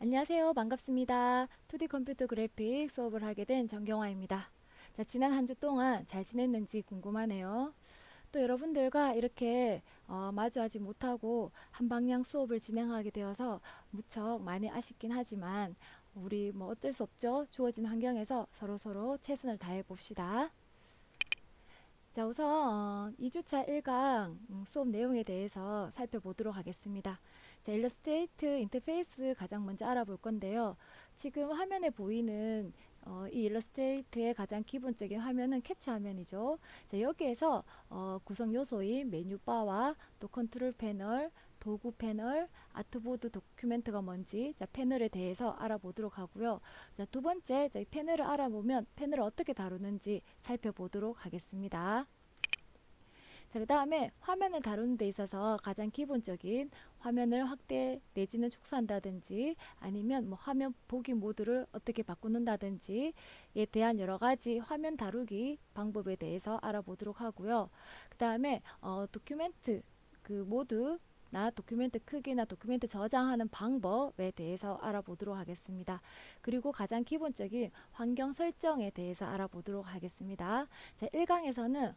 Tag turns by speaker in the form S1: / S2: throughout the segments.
S1: 안녕하세요. 반갑습니다. 2D 컴퓨터 그래픽 수업을 하게 된 정경화입니다. 자, 지난 한 주 동안 잘 지냈는지 궁금하네요. 또 여러분들과 이렇게 마주하지 못하고 한 방향 수업을 진행하게 되어서 무척 많이 아쉽긴 하지만 우리 뭐 어쩔 수 없죠. 주어진 환경에서 서로서로 최선을 다해 봅시다. 자, 우선 2주차 1강 수업 내용에 대해서 살펴보도록 하겠습니다. 자, 일러스트레이트 인터페이스 가장 먼저 알아볼 건데요. 지금 화면에 보이는 이 일러스트레이트의 가장 기본적인 화면은 캡처 화면이죠. 자, 여기에서 구성 요소인 메뉴바와 또 컨트롤 패널, 도구 패널, 아트보드 도큐멘트가 뭔지 자, 패널에 대해서 알아보도록 하고요. 자, 두 번째, 자, 패널을 알아보면 패널을 어떻게 다루는지 살펴보도록 하겠습니다. 자, 그 다음에 화면을 다루는 데 있어서 가장 기본적인 화면을 확대 내지는 축소한다든지 아니면 뭐 화면 보기 모드를 어떻게 바꾸는다든지에 대한 여러 가지 화면 다루기 방법에 대해서 알아보도록 하고요. 그 다음에 도큐멘트 그 모드 나 도큐멘트 크기나 도큐멘트 저장하는 방법에 대해서 알아보도록 하겠습니다. 그리고 가장 기본적인 환경 설정에 대해서 알아보도록 하겠습니다. 자, 1강에서는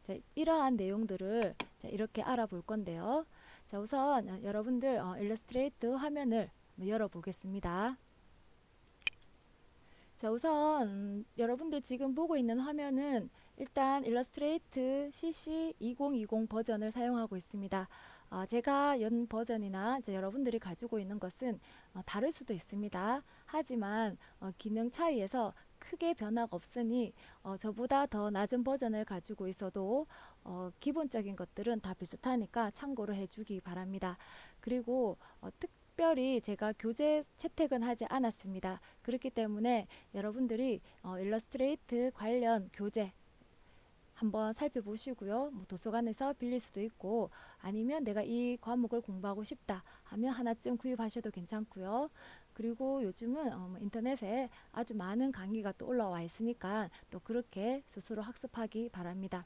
S1: 자, 이러한 내용들을 자, 이렇게 알아볼 건데요. 자, 우선 여러분들 일러스트레이트 화면을 열어보겠습니다. 자, 우선 여러분들 지금 보고 있는 화면은 일단 일러스트레이트 CC 2020 버전을 사용하고 있습니다. 제가 연 버전이나 여러분들이 가지고 있는 것은 다를 수도 있습니다. 하지만 기능 차이에서 크게 변화가 없으니 저보다 더 낮은 버전을 가지고 있어도 기본적인 것들은 다 비슷하니까 참고를 해주기 바랍니다. 그리고 특별히 제가 교재 채택은 하지 않았습니다. 그렇기 때문에 여러분들이 일러스트레이트 관련 교재 한번 살펴보시고요. 뭐 도서관에서 빌릴 수도 있고 아니면 내가 이 과목을 공부하고 싶다 하면 하나쯤 구입하셔도 괜찮고요. 그리고 요즘은 뭐 인터넷에 아주 많은 강의가 또 올라와 있으니까 또 그렇게 스스로 학습하기 바랍니다.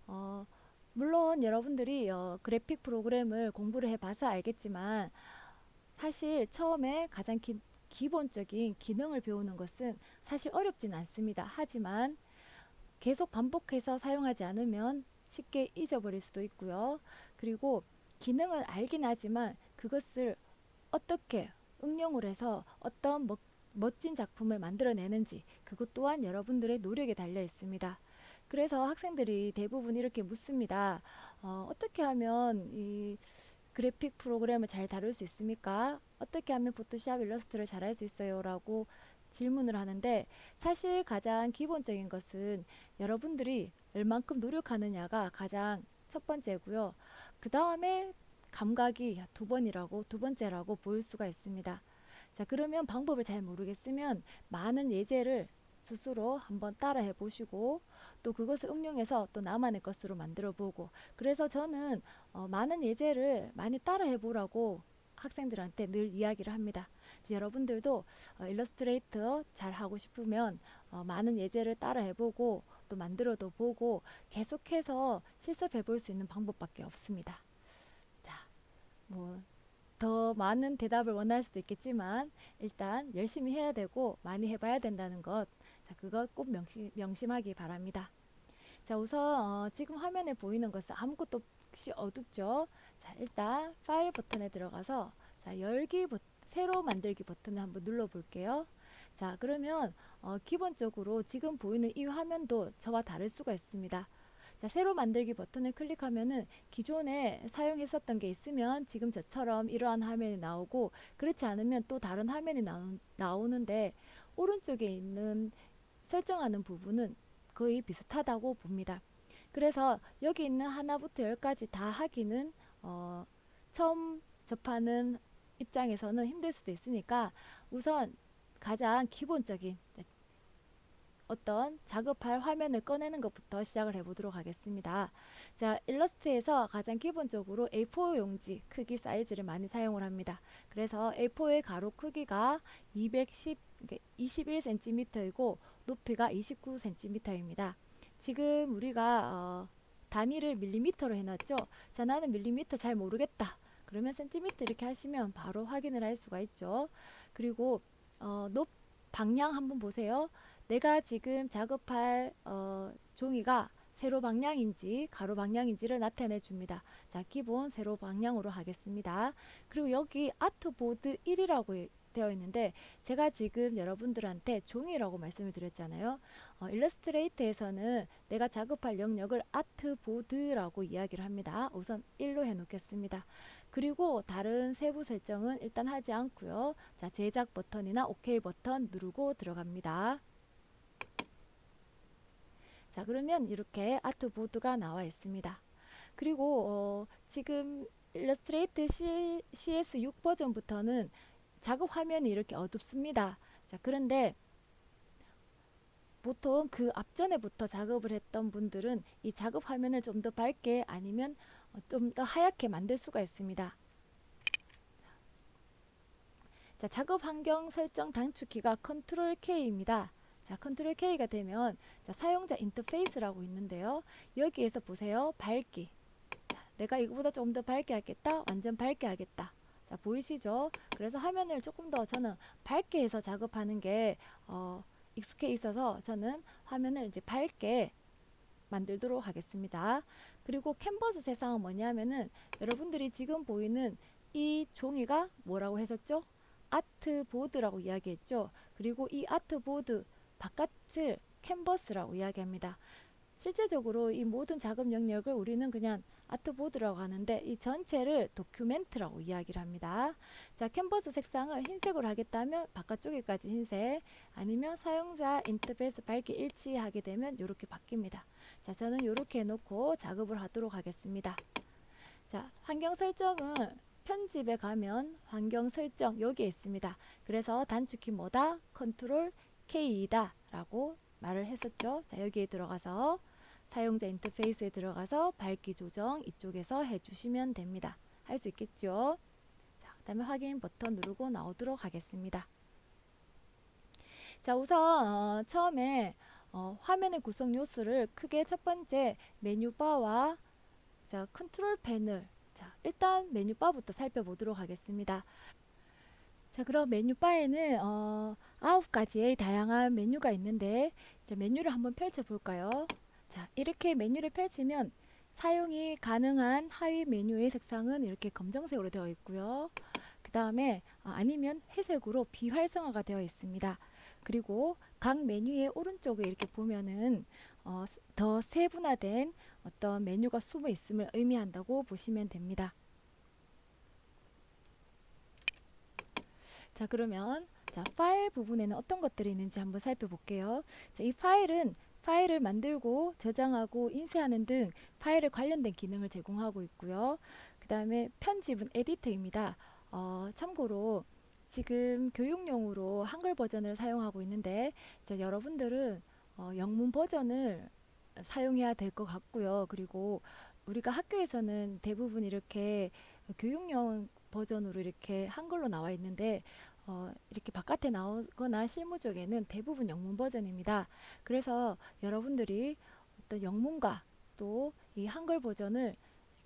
S1: 어, 물론 여러분들이 그래픽 프로그램을 공부를 해봐서 알겠지만 사실 처음에 가장 기본적인 기능을 배우는 것은 사실 어렵진 않습니다. 하지만 계속 반복해서 사용하지 않으면 쉽게 잊어버릴 수도 있고요. 그리고 기능을 알긴 하지만 그것을 어떻게 응용을 해서 어떤 멋진 작품을 만들어내는지 그것 또한 여러분들의 노력에 달려 있습니다. 그래서 학생들이 대부분 이렇게 묻습니다. 어떻게 하면 이 그래픽 프로그램을 잘 다룰 수 있습니까? 어떻게 하면 포토샵 일러스트를 잘 할 수 있어요? 라고 질문을 하는데 사실 가장 기본적인 것은 여러분들이 얼만큼 노력하느냐가 가장 첫 번째고요. 그 다음에 감각이 두 번째라고 보일 수가 있습니다. 자, 그러면 방법을 잘 모르겠으면 많은 예제를 스스로 한번 따라해 보시고 또 그것을 응용해서 또 나만의 것으로 만들어 보고 그래서 저는 많은 예제를 많이 따라해 보라고 학생들한테 늘 이야기를 합니다. 여러분들도 일러스트레이터 잘 하고 싶으면 많은 예제를 따라해 보고 또 만들어도 보고 계속해서 실습해 볼 수 있는 방법밖에 없습니다. 자, 뭐 더 많은 대답을 원할 수도 있겠지만 일단 열심히 해야 되고 많이 해봐야 된다는 것, 자, 그것 꼭 명심하기 바랍니다. 자, 우선 지금 화면에 보이는 것은 아무것도 없이 어둡죠. 자, 일단 파일 버튼에 들어가서 자, 새로 만들기 버튼을 한번 눌러 볼게요. 자, 그러면 기본적으로 지금 보이는 이 화면도 저와 다를 수가 있습니다. 자, 새로 만들기 버튼을 클릭하면은 기존에 사용했었던 게 있으면 지금 저처럼 이러한 화면이 나오고 그렇지 않으면 또 다른 화면이 나오는데 오른쪽에 있는 설정하는 부분은 거의 비슷하다고 봅니다. 그래서 여기 있는 하나부터 열까지 다 하기는 처음 접하는 입장에서는 힘들 수도 있으니까 우선 가장 기본적인 어떤 작업할 화면을 꺼내는 것부터 시작을 해보도록 하겠습니다. 자, 일러스트에서 가장 기본적으로 A4 용지 크기 사이즈를 많이 사용을 합니다. 그래서 A4의 가로 크기가 21cm이고 높이가 29cm입니다. 지금 우리가 단위를 밀리미터로 해놨죠. 자, 나는 밀리미터 잘 모르겠다. 그러면 센티미터 이렇게 하시면 바로 확인을 할 수가 있죠. 그리고 높 방향 한번 보세요. 내가 지금 작업할 종이가 세로 방향인지 가로 방향인지를 나타내 줍니다. 자, 기본 세로 방향으로 하겠습니다. 그리고 여기 아트보드 1이라고 되어 있는데 제가 지금 여러분들한테 종이라고 말씀을 드렸잖아요. 일러스트레이터에서는 내가 작업할 영역을 아트보드라고 이야기를 합니다. 우선 1로 해 놓겠습니다. 그리고 다른 세부 설정은 일단 하지 않고요. 자, 제작 버튼이나 OK 버튼 누르고 들어갑니다. 자, 그러면 이렇게 아트보드가 나와 있습니다. 그리고 지금 일러스트레이트 CS6 버전부터는 작업 화면이 이렇게 어둡습니다. 자, 그런데 보통 그 앞전에부터 작업을 했던 분들은 이 작업 화면을 좀 더 밝게 아니면 좀 더 하얗게 만들 수가 있습니다. 자, 작업 환경 설정 단축키가 컨트롤 K입니다. 자, 컨트롤 K가 되면 자, 사용자 인터페이스라고 있는데요. 여기에서 보세요. 밝기. 자, 내가 이거보다 좀 더 밝게 하겠다. 완전 밝게 하겠다. 자, 보이시죠? 그래서 화면을 조금 더 저는 밝게 해서 작업하는 게 익숙해 있어서 저는 화면을 이제 밝게 만들도록 하겠습니다. 그리고 캔버스 세상은 뭐냐면은 여러분들이 지금 보이는 이 종이가 뭐라고 했었죠? 아트보드라고 이야기했죠. 그리고 이 아트보드 바깥을 캔버스라고 이야기합니다. 실제적으로 이 모든 작업 영역을 우리는 그냥 아트보드라고 하는데 이 전체를 도큐멘트라고 이야기를 합니다. 자, 캔버스 색상을 흰색으로 하겠다면 바깥쪽에까지 흰색, 아니면 사용자 인터페이스 밝기 일치하게 되면 이렇게 바뀝니다. 자, 저는 이렇게 해놓고 작업을 하도록 하겠습니다. 자, 환경 설정은 편집에 가면 환경 설정 여기에 있습니다. 그래서 단축키 뭐다? 컨트롤 K이다 라고 말을 했었죠. 자, 여기에 들어가서 사용자 인터페이스에 들어가서 밝기 조정 이쪽에서 해주시면 됩니다. 할 수 있겠죠? 자, 그 다음에 확인 버튼 누르고 나오도록 하겠습니다. 자, 우선 처음에 화면의 구성 요소를 크게 첫 번째 메뉴바와 자, 컨트롤 패널. 자, 일단 메뉴바부터 살펴보도록 하겠습니다. 자, 그럼 메뉴바에는 9가지의 다양한 메뉴가 있는데 자, 메뉴를 한번 펼쳐 볼까요? 자, 이렇게 메뉴를 펼치면 사용이 가능한 하위 메뉴의 색상은 이렇게 검정색으로 되어 있고요. 그 다음에 아니면 회색으로 비활성화가 되어 있습니다. 그리고 각 메뉴의 오른쪽에 이렇게 보면은 더 세분화된 어떤 메뉴가 숨어 있음을 의미한다고 보시면 됩니다. 자, 그러면 자, 파일 부분에는 어떤 것들이 있는지 한번 살펴볼게요. 자, 이 파일은 파일을 만들고 저장하고 인쇄하는 등 파일에 관련된 기능을 제공하고 있고요. 그 다음에 편집은 에디터입니다. 참고로 지금 교육용으로 한글 버전을 사용하고 있는데 자, 여러분들은 영문 버전을 사용해야 될 것 같고요. 그리고 우리가 학교에서는 대부분 이렇게 교육용 버전으로 이렇게 한글로 나와 있는데 이렇게 바깥에 나오거나 실무 쪽에는 대부분 영문 버전입니다. 그래서 여러분들이 어떤 영문과 또 이 한글 버전을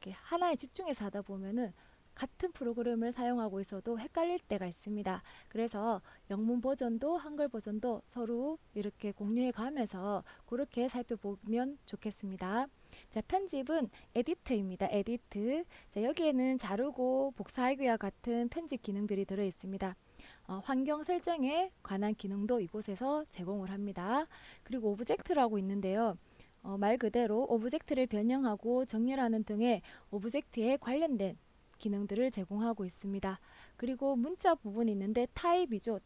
S1: 이렇게 하나에 집중해서 하다 보면은 같은 프로그램을 사용하고 있어도 헷갈릴 때가 있습니다. 그래서 영문 버전도 한글 버전도 서로 이렇게 공유해 가면서 그렇게 살펴보면 좋겠습니다. 자, 편집은 에디트입니다. 에디트. 자, 여기에는 자르고 복사하기와 같은 편집 기능들이 들어 있습니다. 환경 설정에 관한 기능도 이곳에서 제공을 합니다. 그리고 오브젝트라고 있는데요. 말 그대로 오브젝트를 변형하고 정렬하는 등의 오브젝트에 관련된 기능들을 제공하고 있습니다. 그리고 문자 부분이 있는데 타입이죠.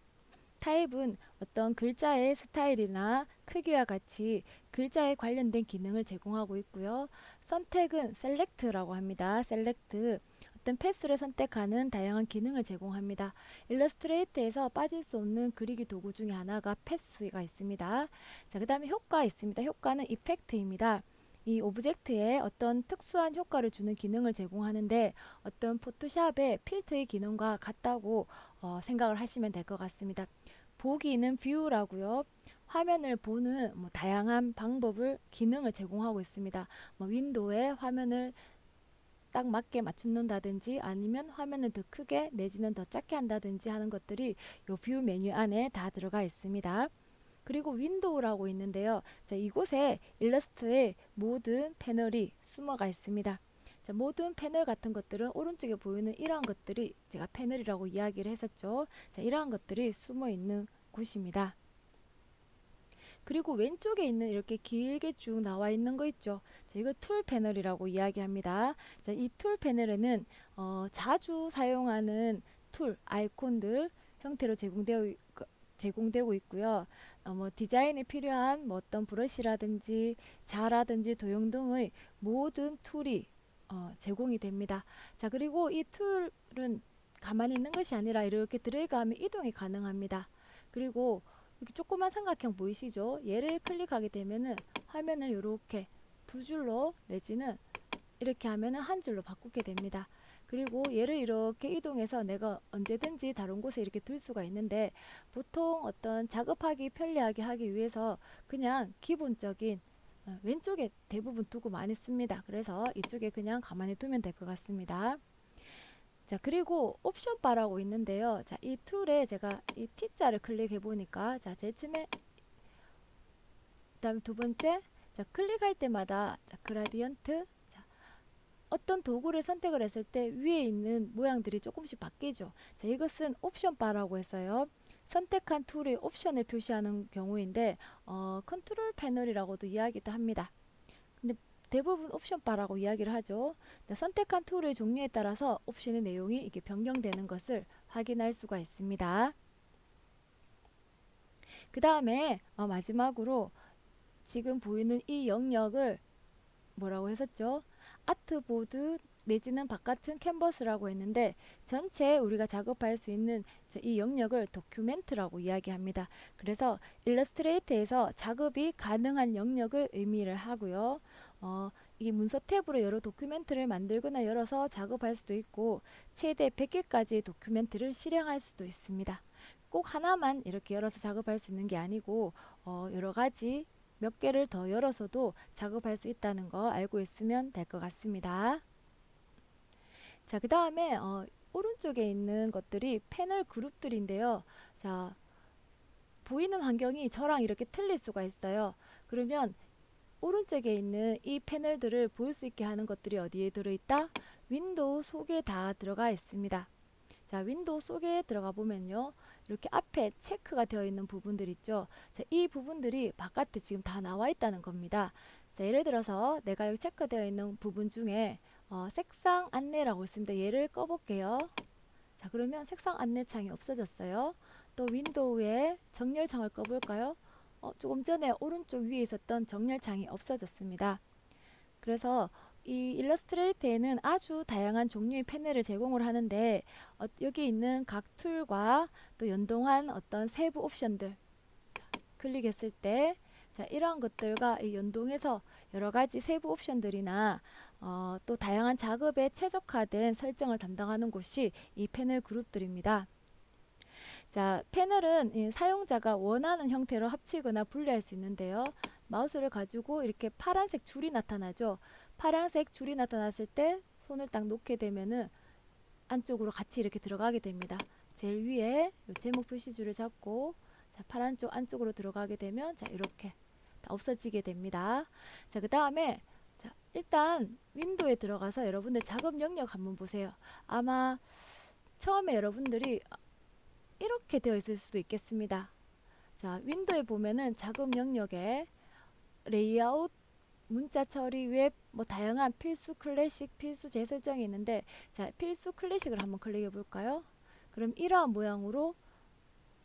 S1: 타입은 어떤 글자의 스타일이나 크기와 같이 글자에 관련된 기능을 제공하고 있고요. 선택은 셀렉트라고 합니다. 셀렉트. 어떤 패스를 선택하는 다양한 기능을 제공합니다. 일러스트레이터에서 빠질 수 없는 그리기 도구 중에 하나가 패스가 있습니다. 자, 그 다음에 효과 있습니다. 효과는 이펙트입니다. 이 오브젝트에 어떤 특수한 효과를 주는 기능을 제공하는데 어떤 포토샵의 필터의 기능과 같다고 생각을 하시면 될 것 같습니다. 보기는 뷰라고요. 화면을 보는 다양한 방법을 기능을 제공하고 있습니다. 윈도우에 화면을 딱 맞게 맞춘다든지 아니면 화면을 더 크게 내지는 더 작게 한다든지 하는 것들이 요 뷰 메뉴 안에 다 들어가 있습니다. 그리고 윈도우라고 있는데요. 자, 이곳에 일러스트의 모든 패널이 숨어가 있습니다. 자, 모든 패널 같은 것들은 오른쪽에 보이는 이러한 것들이 제가 패널이라고 이야기를 했었죠. 자, 이러한 것들이 숨어 있는 곳입니다. 그리고 왼쪽에 있는 이렇게 길게 쭉 나와 있는 거 있죠. 자, 이걸 툴 패널이라고 이야기합니다. 자, 이 툴 패널에는 자주 사용하는 툴, 아이콘들 형태로 제공되고 있고요. 뭐 디자인에 필요한 뭐 어떤 브러쉬라든지 자라든지 도형 등의 모든 툴이 제공이 됩니다. 자, 그리고 이 툴은 가만히 있는 것이 아니라 이렇게 드래그하면 이동이 가능합니다. 그리고 이렇게 조그만 삼각형 보이시죠? 얘를 클릭하게 되면은 화면을 이렇게 두 줄로 내지는 이렇게 하면은 한 줄로 바꾸게 됩니다. 그리고 얘를 이렇게 이동해서 내가 언제든지 다른 곳에 이렇게 둘 수가 있는데 보통 어떤 작업하기 편리하게 하기 위해서 그냥 기본적인 왼쪽에 대부분 두고 많이 씁니다. 그래서 이쪽에 그냥 가만히 두면 될 것 같습니다. 자, 그리고 옵션 바라고 있는데요. 자, 이 툴에 제가 이 T자를 클릭해 보니까 자, 제일 처음에 그다음에 두 번째 자, 클릭할 때마다 자, 그라디언트 어떤 도구를 선택을 했을 때 위에 있는 모양들이 조금씩 바뀌죠. 자, 이것은 옵션 바라고 했어요. 선택한 툴의 옵션을 표시하는 경우인데 컨트롤 패널이라고도 이야기도 합니다. 근데 대부분 옵션 바라고 이야기를 하죠. 선택한 툴의 종류에 따라서 옵션의 내용이 이렇게 변경되는 것을 확인할 수가 있습니다. 그 다음에 마지막으로 지금 보이는 이 영역을 뭐라고 했었죠? 아트보드 내지는 바깥은 캔버스라고 했는데 전체 우리가 작업할 수 있는 이 영역을 도큐멘트라고 이야기합니다. 그래서 일러스트레이터에서 작업이 가능한 영역을 의미를 하고요. 이 문서 탭으로 여러 도큐멘트를 만들거나 열어서 작업할 수도 있고 최대 100개까지의 도큐멘트를 실행할 수도 있습니다. 꼭 하나만 이렇게 열어서 작업할 수 있는 게 아니고 여러 가지 몇 개를 더 열어서도 작업할 수 있다는 거 알고 있으면 될 것 같습니다. 자, 그 다음에 오른쪽에 있는 것들이 패널 그룹들인데요. 자, 보이는 환경이 저랑 이렇게 틀릴 수가 있어요. 그러면 오른쪽에 있는 이 패널들을 볼 수 있게 하는 것들이 어디에 들어있다? 윈도우 속에 다 들어가 있습니다. 자, 윈도우 속에 들어가 보면요. 이렇게 앞에 체크가 되어 있는 부분들 있죠. 자, 이 부분들이 바깥에 지금 다 나와 있다는 겁니다. 자, 예를 들어서 내가 여기 체크되어 있는 부분 중에 색상 안내라고 있습니다. 얘를 꺼볼게요. 자, 그러면 색상 안내 창이 없어졌어요. 또 윈도우에 정렬 창을 꺼볼까요? 조금 전에 오른쪽 위에 있었던 정렬 창이 없어졌습니다. 그래서 이 일러스트레이터에는 아주 다양한 종류의 패널을 제공을 하는데 여기 있는 각 툴과 또 연동한 어떤 세부 옵션들 클릭했을 때 자, 이러한 것들과 연동해서 여러 가지 세부 옵션들이나 또 다양한 작업에 최적화된 설정을 담당하는 곳이 이 패널 그룹들입니다. 자, 패널은 사용자가 원하는 형태로 합치거나 분리할 수 있는데요. 마우스를 가지고 이렇게 파란색 줄이 나타나죠. 파란색 줄이 나타났을 때 손을 딱 놓게 되면은 안쪽으로 같이 이렇게 들어가게 됩니다. 제일 위에 요 제목 표시줄을 잡고 자, 파란 쪽 안쪽으로 들어가게 되면 자, 이렇게 다 없어지게 됩니다. 자, 그 다음에 자, 일단 윈도우에 들어가서 여러분들 작업 영역 한번 보세요. 아마 처음에 여러분들이 이렇게 되어 있을 수도 있겠습니다. 자, 윈도우에 보면은 작업 영역에 레이아웃, 문자 처리, 웹, 뭐 다양한 필수 클래식, 필수 재설정이 있는데 자, 필수 클래식을 한번 클릭해 볼까요? 그럼 이러한 모양으로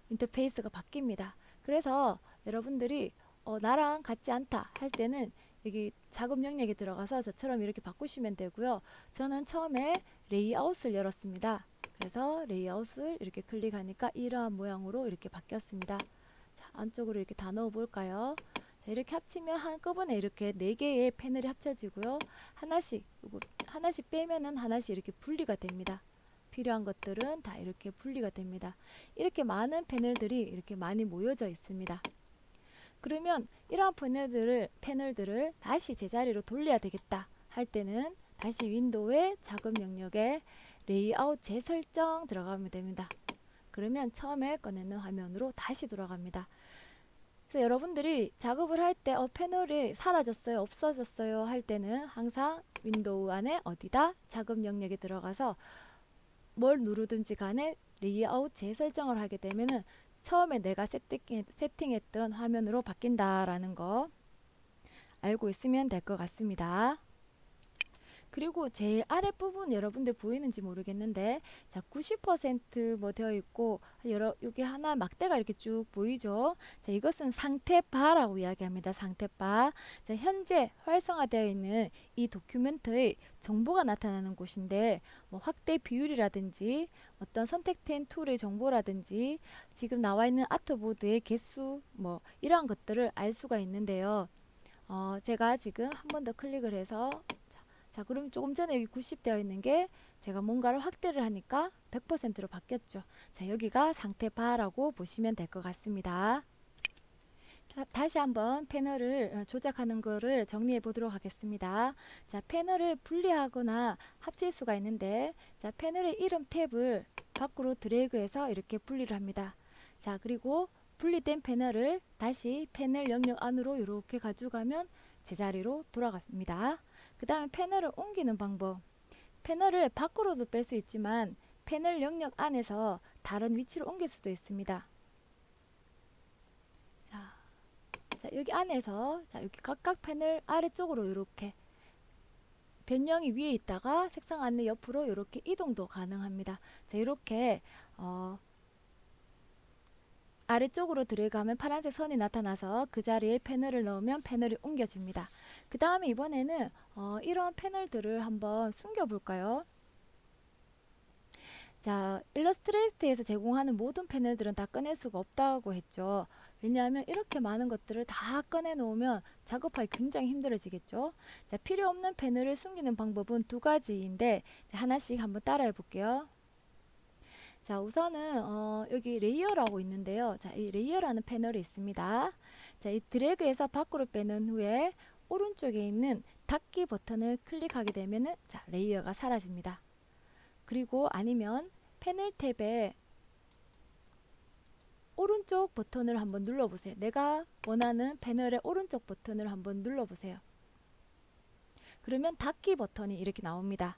S1: 인터페이스가 바뀝니다. 그래서 여러분들이 나랑 같지 않다 할 때는 여기 작업 영역에 들어가서 저처럼 이렇게 바꾸시면 되고요. 저는 처음에 레이아웃을 열었습니다. 그래서 레이아웃을 이렇게 클릭하니까 이러한 모양으로 이렇게 바뀌었습니다. 자, 안쪽으로 이렇게 다 넣어 볼까요? 자, 이렇게 합치면 한꺼번에 이렇게 4개의 패널이 합쳐지고요. 하나씩 빼면은 하나씩 이렇게 분리가 됩니다. 필요한 것들은 다 이렇게 분리가 됩니다. 이렇게 많은 패널들이 이렇게 많이 모여져 있습니다. 그러면 이러한 패널들을 다시 제자리로 돌려야 되겠다 할 때는 다시 윈도우의 작업 영역에 레이아웃 재설정 들어가면 됩니다. 그러면 처음에 꺼내는 화면으로 다시 돌아갑니다. 그래서 여러분들이 작업을 할 때 패널이 사라졌어요, 없어졌어요 할 때는 항상 윈도우 안에 어디다 작업 영역에 들어가서 뭘 누르든지 간에 레이아웃 재설정을 하게 되면은 처음에 내가 세팅했던 화면으로 바뀐다라는 거 알고 있으면 될 것 같습니다. 그리고 제일 아랫부분 여러분들 보이는지 모르겠는데, 자, 90%뭐 되어 있고 여기 하나 막대가 이렇게 쭉 보이죠. 자, 이것은 상태바라고 이야기합니다. 상태바. 자, 현재 활성화되어 있는 이 도큐멘트의 정보가 나타나는 곳인데, 뭐 확대 비율이라든지 어떤 선택된 툴의 정보라든지 지금 나와 있는 아트보드의 개수 뭐 이러한 것들을 알 수가 있는데요. 제가 지금 한 번 더 클릭을 해서, 자, 그럼 조금 전에 여기 90 되어 있는 게 제가 뭔가를 확대를 하니까 100%로 바뀌었죠. 자, 여기가 상태바라고 보시면 될 것 같습니다. 자, 다시 한번 패널을 조작하는 거를 정리해 보도록 하겠습니다. 자, 패널을 분리하거나 합칠 수가 있는데, 자, 패널의 이름 탭을 밖으로 드래그해서 이렇게 분리를 합니다. 자, 그리고 분리된 패널을 다시 패널 영역 안으로 이렇게 가져가면 제자리로 돌아갑니다. 그 다음에 패널을 옮기는 방법. 패널을 밖으로도 뺄 수 있지만 패널 영역 안에서 다른 위치로 옮길 수도 있습니다. 자, 여기 안에서 여기 각각 패널 아래쪽으로 이렇게 변형이 위에 있다가 색상 안내 옆으로 이렇게 이동도 가능합니다. 자, 이렇게 아래쪽으로 들어가면 파란색 선이 나타나서 그 자리에 패널을 넣으면 패널이 옮겨집니다. 그 다음에 이번에는 이런 패널들을 한번 숨겨 볼까요? 자, 일러스트레이트에서 제공하는 모든 패널들은 다 꺼낼 수가 없다고 했죠. 왜냐하면 이렇게 많은 것들을 다 꺼내 놓으면 작업하기 굉장히 힘들어지겠죠. 자, 필요 없는 패널을 숨기는 방법은 두 가지인데, 자, 하나씩 한번 따라해 볼게요. 자, 우선은 여기 레이어라고 있는데요. 자, 이 레이어라는 패널이 있습니다. 자, 이 드래그해서 밖으로 빼는 후에 오른쪽에 있는 닫기 버튼을 클릭하게 되면은 자, 레이어가 사라집니다. 그리고 아니면 패널 탭에 오른쪽 버튼을 한번 눌러보세요. 내가 원하는 패널의 오른쪽 버튼을 한번 눌러보세요. 그러면 닫기 버튼이 이렇게 나옵니다.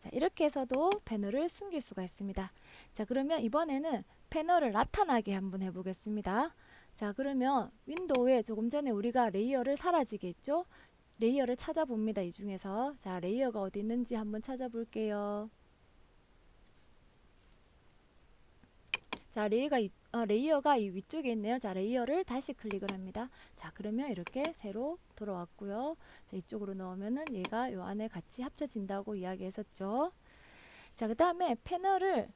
S1: 자, 이렇게 해서도 패널을 숨길 수가 있습니다. 자, 그러면 이번에는 패널을 나타나게 한번 해보겠습니다. 자, 그러면 윈도우에 조금 전에 우리가 레이어를 사라지게 했죠? 레이어를 찾아봅니다. 이 중에서. 자, 레이어가 어디 있는지 한번 찾아볼게요. 자, 레이어가 이 위쪽에 있네요. 자, 레이어를 다시 클릭을 합니다. 자, 그러면 이렇게 새로 돌아왔고요. 자, 이쪽으로 넣으면은 얘가 요 안에 같이 합쳐진다고 이야기했었죠. 자, 그 다음에 패널을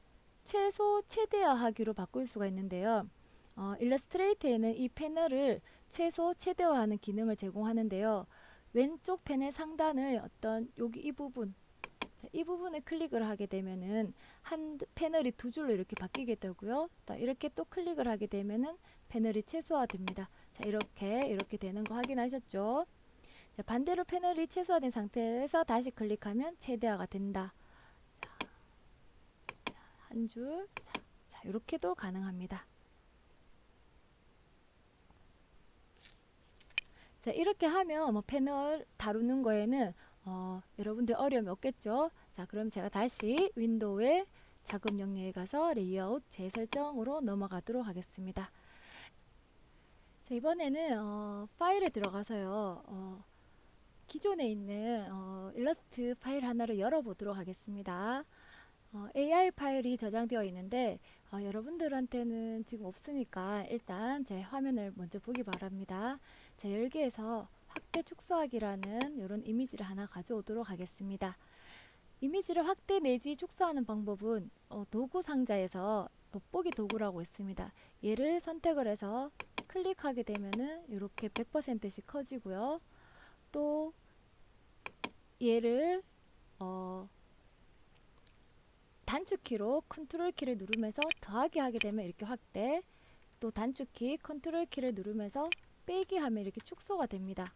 S1: 최소 최대화하기로 바꿀 수가 있는데요. 일러스트레이터에는 이 패널을 최소 최대화하는 기능을 제공하는데요. 왼쪽 패널 상단의 어떤 여기 이 부분, 자, 이 부분을 클릭을 하게 되면은 한 패널이 두 줄로 이렇게 바뀌게 되고요. 또 이렇게 또 클릭을 하게 되면은 패널이 최소화됩니다. 자, 이렇게 되는 거 확인하셨죠? 자, 반대로 패널이 최소화된 상태에서 다시 클릭하면 최대화가 된다. 한 줄. 자, 이렇게도 가능합니다. 자, 이렇게 하면 뭐 패널 다루는 거에는 여러분들 어려움이 없겠죠. 자, 그럼 제가 다시 윈도우의 작업 영역에 가서 레이아웃 재설정으로 넘어가도록 하겠습니다. 자, 이번에는 파일에 들어가서요. 기존에 있는 일러스트 파일 하나를 열어보도록 하겠습니다. AI 파일이 저장되어 있는데 여러분들한테는 지금 없으니까 일단 제 화면을 먼저 보기 바랍니다. 자, 열기에서 확대 축소하기라는 이런 이미지를 하나 가져오도록 하겠습니다. 이미지를 확대 내지 축소하는 방법은 도구 상자에서 돋보기 도구라고 있습니다. 얘를 선택을 해서 클릭하게 되면은 이렇게 100%씩 커지고요. 또 얘를 단축키로 컨트롤 키를 누르면서 더하기 하게 되면 이렇게 확대, 또 단축키 컨트롤 키를 누르면서 빼기 하면 이렇게 축소가 됩니다.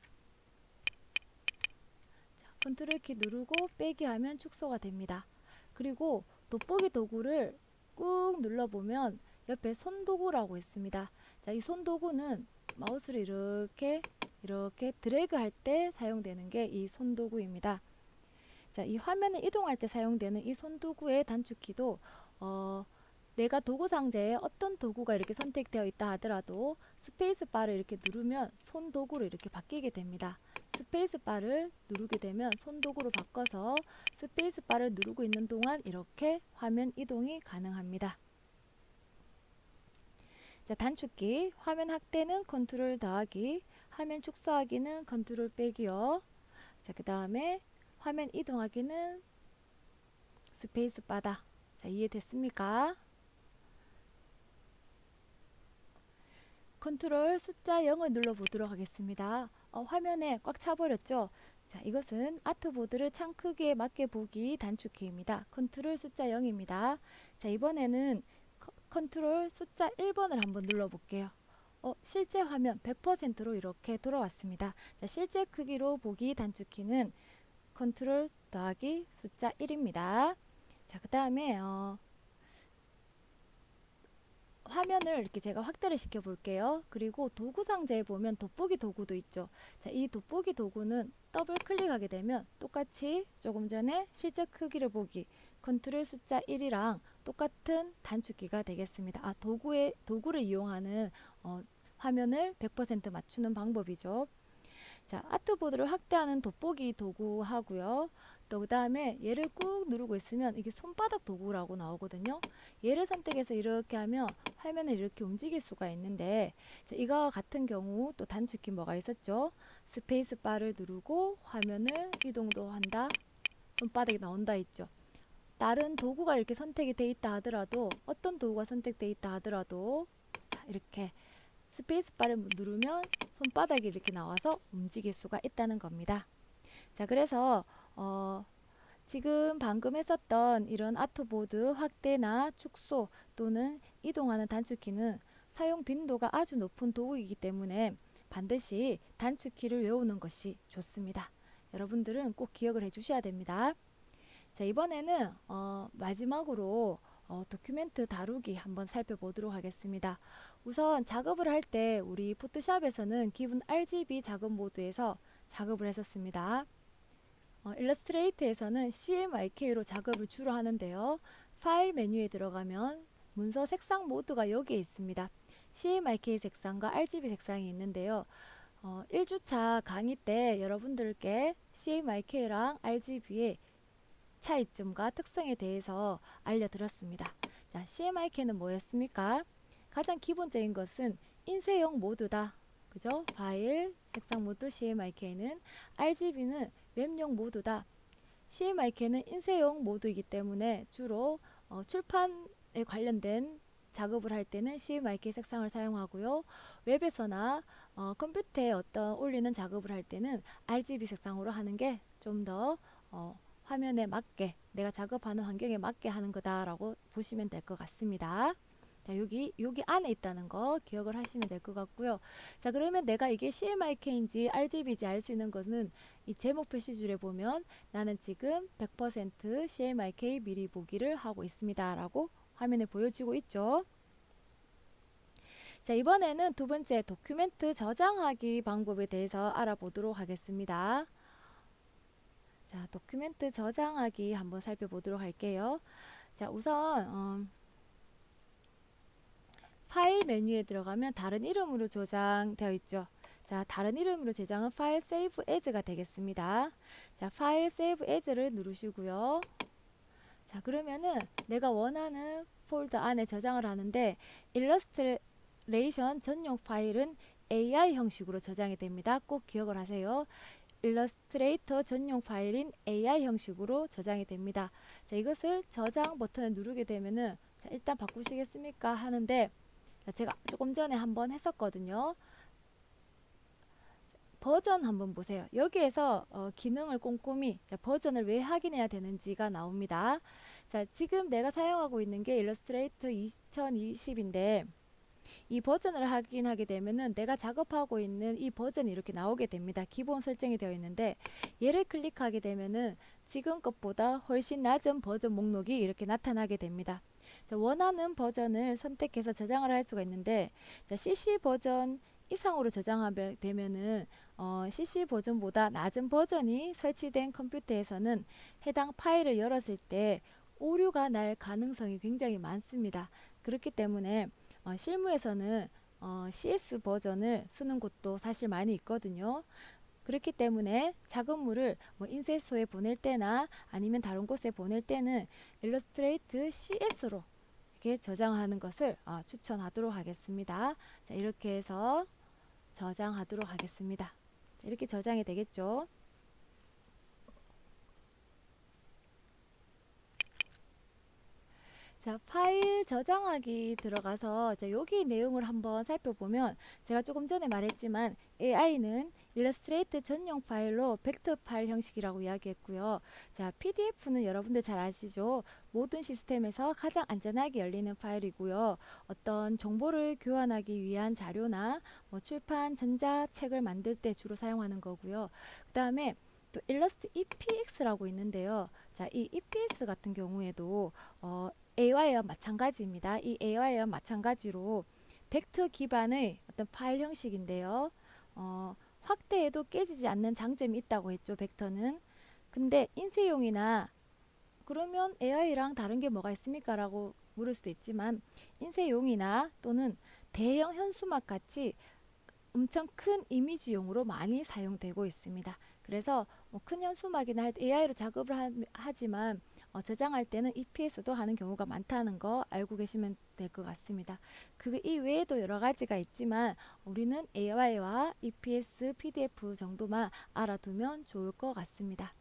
S1: 컨트롤 키 누르고 빼기 하면 축소가 됩니다. 그리고 돋보기 도구를 꾹 눌러보면 옆에 손도구라고 있습니다. 자, 이 손도구는 마우스를 이렇게 드래그 할 때 사용되는 게 이 손도구입니다. 자, 이 화면을 이동할 때 사용되는 이 손도구의 단축키도 내가 도구 상자에 어떤 도구가 이렇게 선택되어 있다 하더라도 스페이스 바를 이렇게 누르면 손도구로 이렇게 바뀌게 됩니다. 스페이스 바를 누르게 되면 손도구로 바꿔서 스페이스 바를 누르고 있는 동안 이렇게 화면 이동이 가능합니다. 자, 단축키 화면 확대는 컨트롤 더하기, 화면 축소하기는 컨트롤 빼기요. 자, 그 다음에 화면 이동하기는 스페이스 바다. 자, 이해됐습니까? 컨트롤 숫자 0을 눌러보도록 하겠습니다. 화면에 꽉 차버렸죠? 자, 이것은 아트보드를 창 크기에 맞게 보기 단축키입니다. 컨트롤 숫자 0입니다. 자, 이번에는 컨트롤 숫자 1번을 한번 눌러볼게요. 실제 화면 100%로 이렇게 돌아왔습니다. 자, 실제 크기로 보기 단축키는 컨트롤 더하기 숫자 1입니다. 자, 그 다음에 화면을 이렇게 제가 확대를 시켜 볼게요. 그리고 도구 상자에 보면 돋보기 도구도 있죠. 자, 이 돋보기 도구는 더블 클릭하게 되면 똑같이 조금 전에 실제 크기를 보기 컨트롤 숫자 1이랑 똑같은 단축키가 되겠습니다. 도구를 이용하는 화면을 100% 맞추는 방법이죠. 자, 아트보드를 확대하는 돋보기 도구 하고요. 또 그 다음에 얘를 꾹 누르고 있으면 이게 손바닥 도구라고 나오거든요. 얘를 선택해서 이렇게 하면 화면을 이렇게 움직일 수가 있는데, 자, 이거와 같은 경우 또 단축키 뭐가 있었죠? 스페이스 바를 누르고 화면을 이동도 한다. 손바닥이 나온다 있죠. 다른 도구가 이렇게 선택이 돼 있다 하더라도, 어떤 도구가 선택돼 있다 하더라도, 자, 이렇게 스페이스 바를 누르면 손바닥이 이렇게 나와서 움직일 수가 있다는 겁니다. 자, 그래서 지금 방금 했었던 이런 아트보드 확대나 축소 또는 이동하는 단축키는 사용 빈도가 아주 높은 도구이기 때문에 반드시 단축키를 외우는 것이 좋습니다. 여러분들은 꼭 기억을 해 주셔야 됩니다. 자, 이번에는 마지막으로 도큐멘트 다루기 한번 살펴보도록 하겠습니다. 우선 작업을 할 때 우리 포토샵에서는 기본 RGB 작업 모드에서 작업을 했었습니다. 일러스트레이터에서는 CMYK로 작업을 주로 하는데요. 파일 메뉴에 들어가면 문서 색상 모드가 여기에 있습니다. CMYK 색상과 RGB 색상이 있는데요. 1주차 강의 때 여러분들께 CMYK랑 RGB의 차이점과 특성에 대해서 알려드렸습니다. 자, CMYK는 뭐였습니까? 가장 기본적인 것은 인쇄용 모드다. 그죠? 파일, 색상 모드 CMYK는, RGB는 웹용 모드다. CMYK는 인쇄용 모드이기 때문에 주로 출판에 관련된 작업을 할 때는 CMYK 색상을 사용하고요. 웹에서나 컴퓨터에 올리는 작업을 할 때는 RGB 색상으로 하는 게 좀 더 화면에 맞게, 내가 작업하는 환경에 맞게 하는 거다라고 보시면 될 것 같습니다. 자, 여기 안에 있다는 거 기억을 하시면 될 것 같고요. 자, 그러면 내가 이게 CMYK인지 RGB인지 알 수 있는 것은 이 제목 표시줄에 보면 나는 지금 100% CMYK 미리 보기를 하고 있습니다 라고 화면에 보여지고 있죠. 자, 이번에는 두 번째 도큐멘트 저장하기 방법에 대해서 알아보도록 하겠습니다. 자, 도큐멘트 저장하기 한번 살펴보도록 할게요. 자, 우선 파일 메뉴에 들어가면 다른 이름으로 저장되어 있죠. 자, 다른 이름으로 저장은 파일 세이브 에즈가 되겠습니다. 자, 파일 세이브 에즈를 누르시고요. 자, 그러면은 내가 원하는 폴더 안에 저장을 하는데 일러스트레이션 전용 파일은 AI 형식으로 저장이 됩니다. 꼭 기억을 하세요. 일러스트레이터 전용 파일인 AI 형식으로 저장이 됩니다. 자, 이것을 저장 버튼을 누르게 되면은 자, 일단 바꾸시겠습니까? 하는데 자, 제가 조금 전에 한번 했었거든요. 버전 한번 보세요. 여기에서 기능을 꼼꼼히 버전을 왜 확인해야 되는지가 나옵니다. 자, 지금 내가 사용하고 있는 게 일러스트레이터 2020인데 이 버전을 확인하게 되면은 내가 작업하고 있는 이 버전이 이렇게 나오게 됩니다. 기본 설정이 되어 있는데 얘를 클릭하게 되면은 지금 것보다 훨씬 낮은 버전 목록이 이렇게 나타나게 됩니다. 자, 원하는 버전을 선택해서 저장을 할 수가 있는데, 자, CC 버전 이상으로 저장하게 되면은 CC 버전보다 낮은 버전이 설치된 컴퓨터에서는 해당 파일을 열었을 때 오류가 날 가능성이 굉장히 많습니다. 그렇기 때문에 실무에서는 CS 버전을 쓰는 곳도 사실 많이 있거든요. 그렇기 때문에 작업물을 뭐 인쇄소에 보낼 때나 아니면 다른 곳에 보낼 때는 일러스트레이트 CS로 이렇게 저장하는 것을 추천하도록 하겠습니다. 자, 이렇게 해서 저장하도록 하겠습니다. 자, 이렇게 저장이 되겠죠. 자, 파일 저장하기 들어가서 자, 여기 내용을 한번 살펴보면 제가 조금 전에 말했지만 AI는 일러스트레이트 전용 파일로 벡터 파일 형식이라고 이야기했고요. 자, PDF는 여러분들 잘 아시죠? 모든 시스템에서 가장 안전하게 열리는 파일이고요. 어떤 정보를 교환하기 위한 자료나 뭐 출판, 전자, 책을 만들 때 주로 사용하는 거고요. 그 다음에 또 일러스트 EPX라고 있는데요. 자, 이 EPS 같은 경우에도 AI와 마찬가지입니다. 이 AI와 마찬가지로 벡터 기반의 어떤 파일 형식인데요. 확대해도 깨지지 않는 장점이 있다고 했죠. 벡터는. 근데 인쇄용이나 그러면 AI랑 다른 게 뭐가 있습니까? 라고 물을 수도 있지만 인쇄용이나 또는 대형 현수막 같이 엄청 큰 이미지용으로 많이 사용되고 있습니다. 그래서 큰 현수막이나 AI로 작업을 하지만 저장할 때는 EPS도 하는 경우가 많다는 거 알고 계시면 될 것 같습니다. 그 이외에도 여러 가지가 있지만 우리는 AI와 EPS, PDF 정도만 알아두면 좋을 것 같습니다.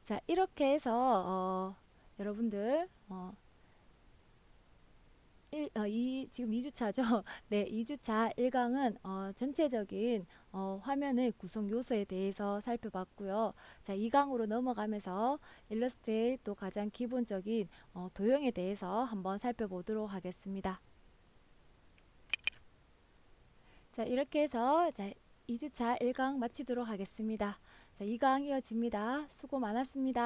S1: 자, 이렇게 해서 여러분들 지금 2주차죠. 네, 2주차 1강은 전체적인 화면의 구성 요소에 대해서 살펴봤고요. 자, 2강으로 넘어가면서 일러스트의 또 가장 기본적인 도형에 대해서 한번 살펴보도록 하겠습니다. 자, 이렇게 해서 자, 2주차 1강 마치도록 하겠습니다. 자, 2강 이어집니다. 수고 많았습니다.